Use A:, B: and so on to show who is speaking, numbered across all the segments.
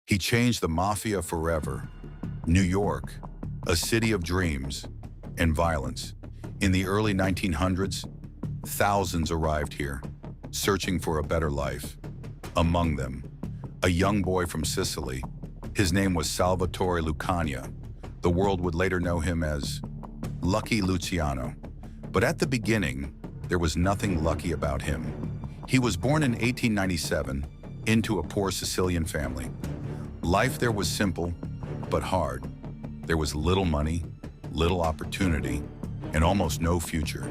A: He changed the Mafia forever. New York, a city of dreams and violence. In the early 1900s, thousands arrived here, searching for a better life. Among them, a young boy from Sicily. His name was Salvatore Lucania. The world would later know him as Lucky Luciano. But at the beginning, there was nothing lucky about him. He was born in 1897 into a poor Sicilian family. Life there was simple, but hard. There was little money, little opportunity, and almost no future.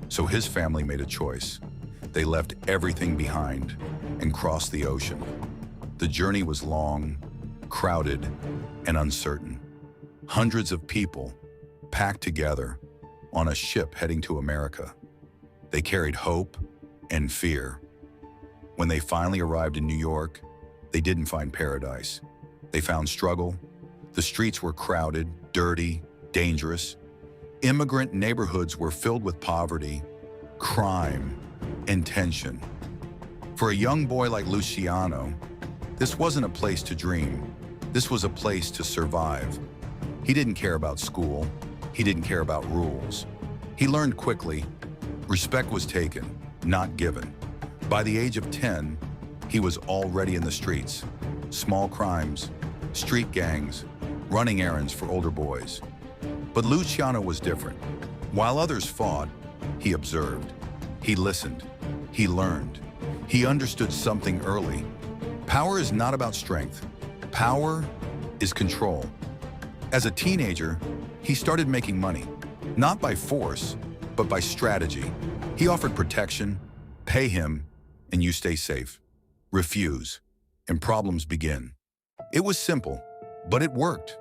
A: So his family made a choice. They left everything behind and crossed the ocean. The journey was long, crowded, and uncertain. Hundreds of people packed together on a ship heading to America. They carried hope and fear. When they finally arrived in New York, they didn't find paradise. They found struggle. The streets were crowded, dirty, dangerous. Immigrant neighborhoods were filled with poverty, crime, and tension. For a young boy like Luciano, this wasn't a place to dream. This was a place to survive. He didn't care about school. He didn't care about rules. He learned quickly. Respect was taken, not given. By the age of 10, he was already in the streets. Small crimes, street gangs, running errands for older boys. But Luciano was different. While others fought, he observed. He listened. He learned. He understood something early. Power is not about strength. Power is control. As a teenager, he started making money, not by force, but by strategy. He offered protection, pay him, and you stay safe. Refuse, and problems begin. It was simple, but it worked.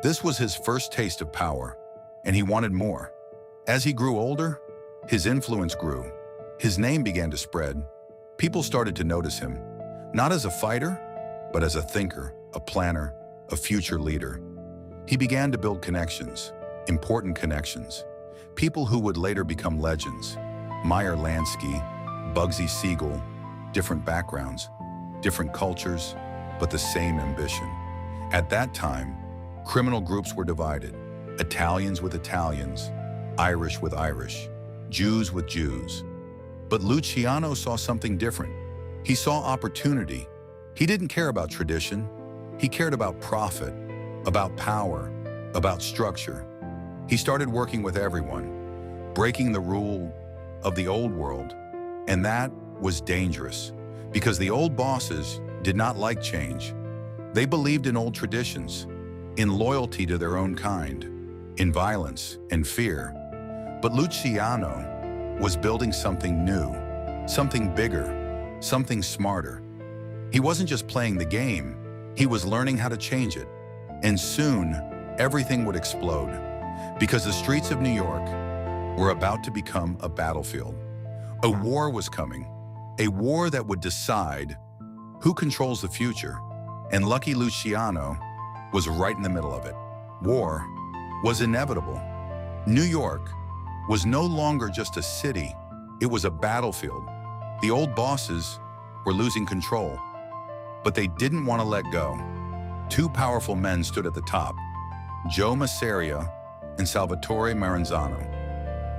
A: This was his first taste of power, and he wanted more. As he grew older, his influence grew. His name began to spread. People started to notice him, not as a fighter, but as a thinker, a planner, a future leader. He began to build connections, important connections, people who would later become legends. Meyer Lansky, Bugsy Siegel, different backgrounds, different cultures, but the same ambition. At that time, criminal groups were divided, Italians with Italians, Irish with Irish, Jews with Jews. But Luciano saw something different. He saw opportunity. He didn't care about tradition. He cared about profit, about power, about structure. He started working with everyone, breaking the rule of the old world, and that was dangerous because the old bosses did not like change. They believed in old traditions, in loyalty to their own kind, in violence and fear. But Luciano was building something new, something bigger, something smarter. He wasn't just playing the game, he was learning how to change it. And soon, everything would explode because the streets of New York were about to become a battlefield. A war was coming, a war that would decide who controls the future. And Lucky Luciano was right in the middle of it. War was inevitable. New York was no longer just a city, it was a battlefield. The old bosses were losing control, but they didn't want to let go. Two powerful men stood at the top, Joe Masseria and Salvatore Maranzano.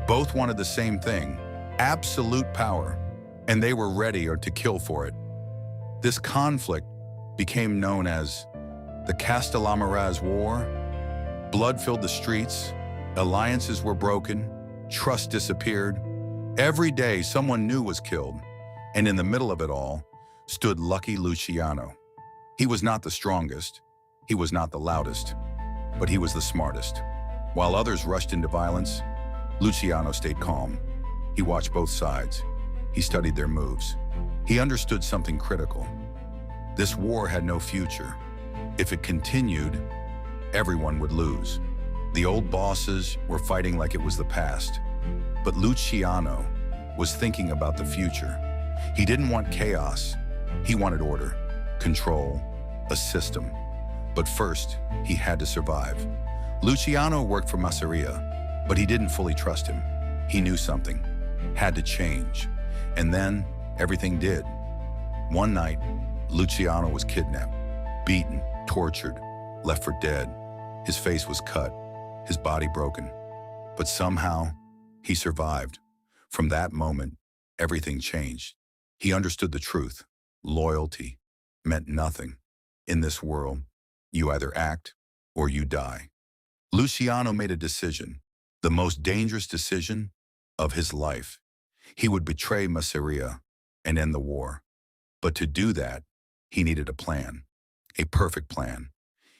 A: Both wanted the same thing, absolute power, and they were ready to kill for it. This conflict became known as the Castellammare War. Blood filled the streets, alliances were broken, trust disappeared. Every day someone new was killed, and in the middle of it all stood Lucky Luciano. He was not the strongest, he was not the loudest, but he was the smartest. While others rushed into violence, Luciano stayed calm. He watched both sides. He studied their moves. He understood something critical. This war had no future. If it continued, everyone would lose. The old bosses were fighting like it was the past, but Luciano was thinking about the future. He didn't want chaos. He wanted order, control, a system. But first, he had to survive. Luciano worked for Masseria, but he didn't fully trust him. He knew something had to change. And then everything did. One night, Luciano was kidnapped. beaten, tortured, left for dead. His face was cut, his body broken. But somehow, he survived. From that moment, everything changed. He understood the truth. Loyalty meant nothing. In this world, you either act or you die. Luciano made a decision, the most dangerous decision of his life. He would betray Mafia and end the war. But to do that, he needed a plan, a perfect plan.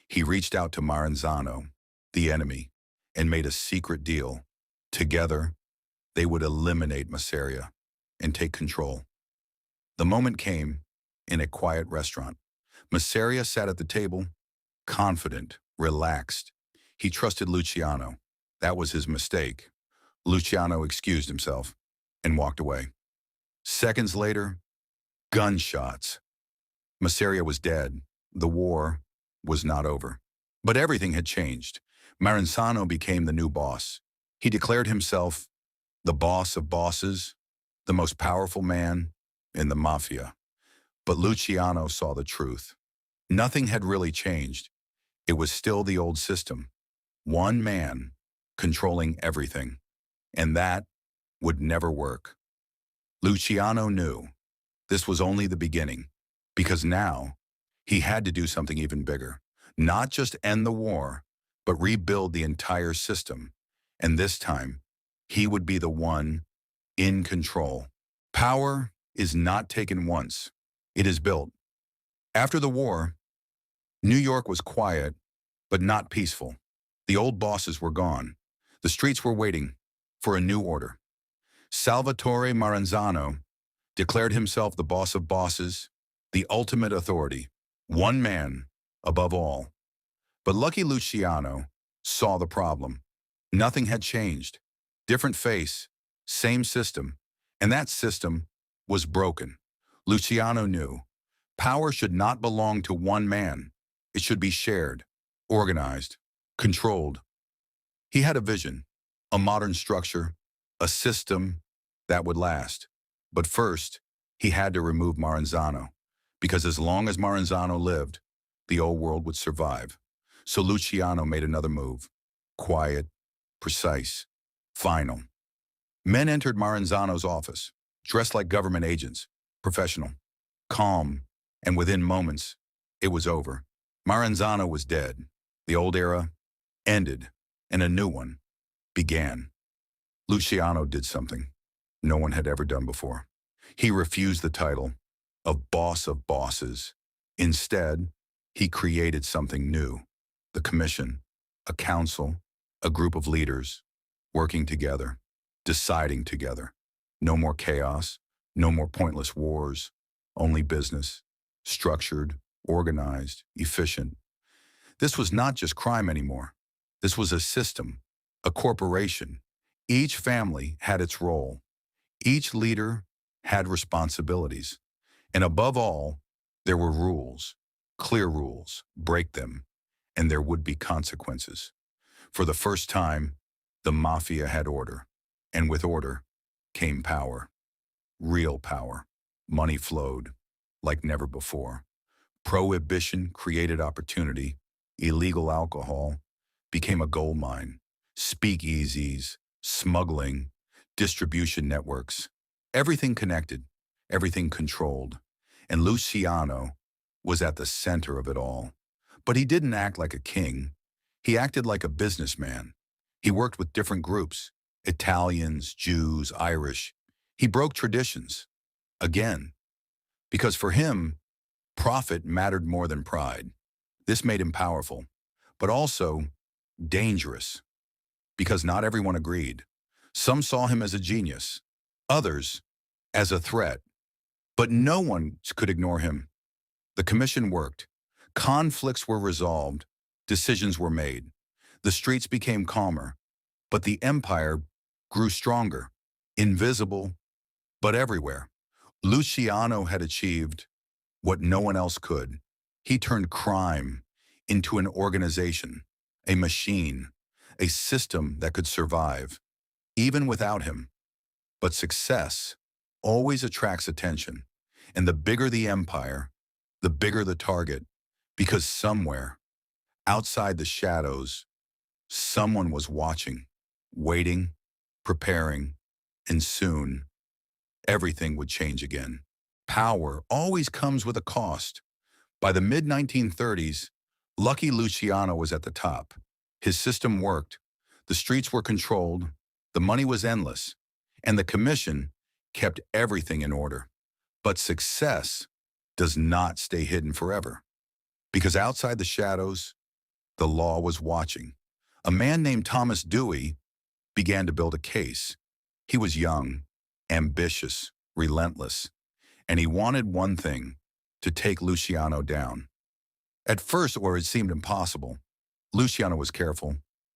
A: He reached out to Maranzano, the enemy, and made a secret deal. Together, they would eliminate Mafia and take control. The moment came in a quiet restaurant. Mafia sat at the table, confident, relaxed. He trusted Luciano. That was his mistake. Luciano excused himself and walked away. Seconds later, gunshots. Mafia was dead. The war was not over. But everything had changed. Maranzano became the new boss. He declared himself the boss of bosses, the most powerful man in the Mafia. But Luciano saw the truth. Nothing had really changed. It was still the old system. One man controlling everything. And that would never work. Luciano knew this was only the beginning, because now he had to do something even bigger. Not just end the war, but rebuild the entire system. And this time, he would be the one in control. Power is not taken once. It is built. After the war, New York was quiet, but not peaceful. The old bosses were gone. The streets were waiting for a new order. Salvatore Maranzano declared himself the boss of bosses, the ultimate authority, one man above all. But Lucky Luciano saw the problem. Nothing had changed. Different face, same system, and that system was broken. Luciano knew power should not belong to one man. It should be shared, organized, controlled. He had a vision, a modern structure, a system that would last. But first, he had to remove Maranzano, because as long as Maranzano lived, the old world would survive. So Luciano made another move. Quiet, precise, final. Men entered Maranzano's office, dressed like government agents, professional, calm, and within moments, it was over. Maranzano was dead. The old era ended, and a new one began. Luciano did something no one had ever done before. He refused the title of boss of bosses. Instead, he created something new. The commission, a council, a group of leaders working together, deciding together. No more chaos, no more pointless wars, only business, structured, organized, efficient. This was not just crime anymore. This was a system, a corporation. Each family had its role. Each leader had responsibilities. And above all, there were rules, clear rules. Break them, and there would be consequences. For the first time, the Mafia had order. And with order came power. Real power. Money flowed like never before. Prohibition created opportunity. Illegal alcohol became a gold mine. Speakeasies, smuggling, distribution networks. Everything connected, everything controlled. And Luciano was at the center of it all. But he didn't act like a king. He acted like a businessman. He worked with different groups, Italians, Jews, Irish. He broke traditions, again, because for him, profit mattered more than pride. This made him powerful, but also dangerous, because not everyone agreed. Some saw him as a genius, others as a threat, but no one could ignore him. The commission worked. Conflicts were resolved. Decisions were made. The streets became calmer, but the empire grew stronger, invisible, but everywhere. Luciano had achieved what no one else could. He turned crime into an organization, a machine, a system that could survive, even without him. But success always attracts attention, and the bigger the empire, the bigger the target. Because somewhere, outside the shadows, someone was watching, waiting, preparing, and soon everything would change again. Power always comes with a cost. By the mid-1930s, Lucky Luciano was at the top. His system worked, the streets were controlled, the money was endless, and the commission kept everything in order. But success does not stay hidden forever. Because outside the shadows, the law was watching. A man named Thomas Dewey began to build a case. He was young, ambitious, relentless, and he wanted one thing, to take Luciano down. At first, where it seemed impossible, Luciano was careful.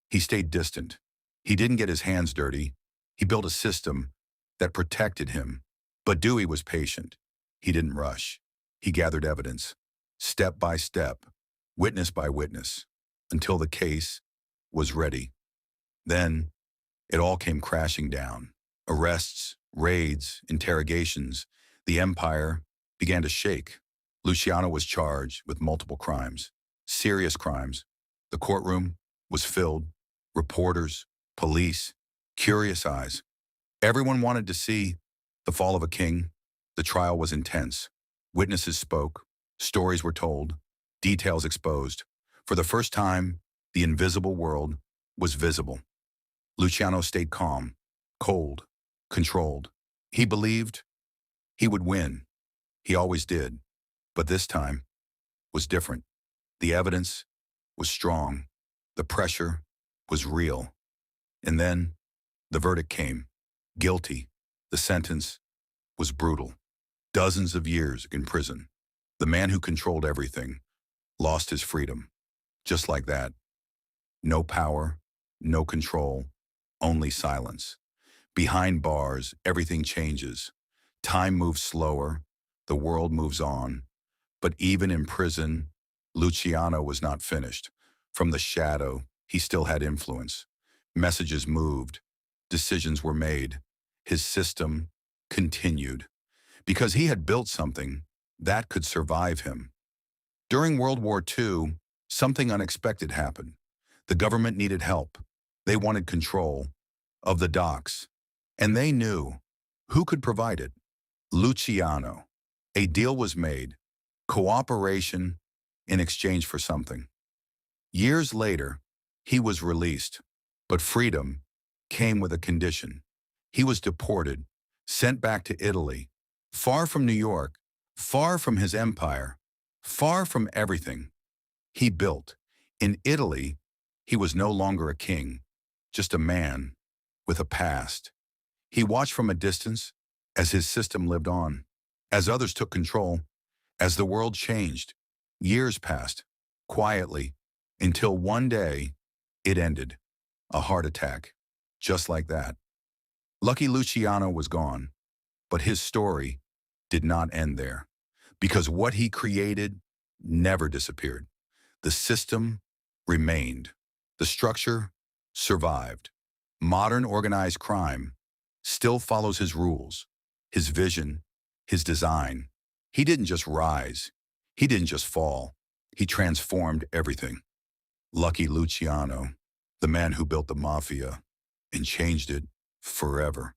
A: He stayed distant. He didn't get his hands dirty. He built a system that protected him. But Dewey was patient. He didn't rush. He gathered evidence, step by step, witness by witness, until the case was ready. Then it all came crashing down. Arrests, raids, interrogations. The empire began to shake. Luciano was charged with multiple crimes, serious crimes. The courtroom was filled, reporters, police, curious eyes. Everyone wanted to see the fall of a king. The trial was intense. Witnesses spoke, stories were told, details exposed. For the first time, the invisible world was visible. Luciano stayed calm, cold, controlled. He believed he would win. He always did. But this time was different. The evidence was strong. The pressure was real. And then the verdict came. Guilty. The sentence was brutal. Dozens of years in prison. The man who controlled everything lost his freedom. Just like that. No power, no control, only silence. Behind bars, everything changes. Time moves slower. The world moves on. But even in prison, Luciano was not finished. From the shadow, he still had influence. Messages moved. Decisions were made. His system continued. Because he had built something that could survive him. During World War II, something unexpected happened. The government needed help. They wanted control of the docks. And they knew who could provide it. Luciano. A deal was made. Cooperation in exchange for something. Years later, he was released, but freedom came with a condition. He was deported, sent back to Italy, far from New York, far from his empire, far from everything he built. In Italy, he was no longer a king, just a man with a past. He watched from a distance as his system lived on, as others took control. As the world changed, years passed, quietly, until one day, it ended. A heart attack. Just like that. Lucky Luciano was gone, but his story did not end there. Because what he created never disappeared. The system remained. The structure survived. Modern organized crime still follows his rules, his vision, his design. He didn't just rise. He didn't just fall. He transformed everything. Lucky Luciano, the man who built the Mafia and changed it forever.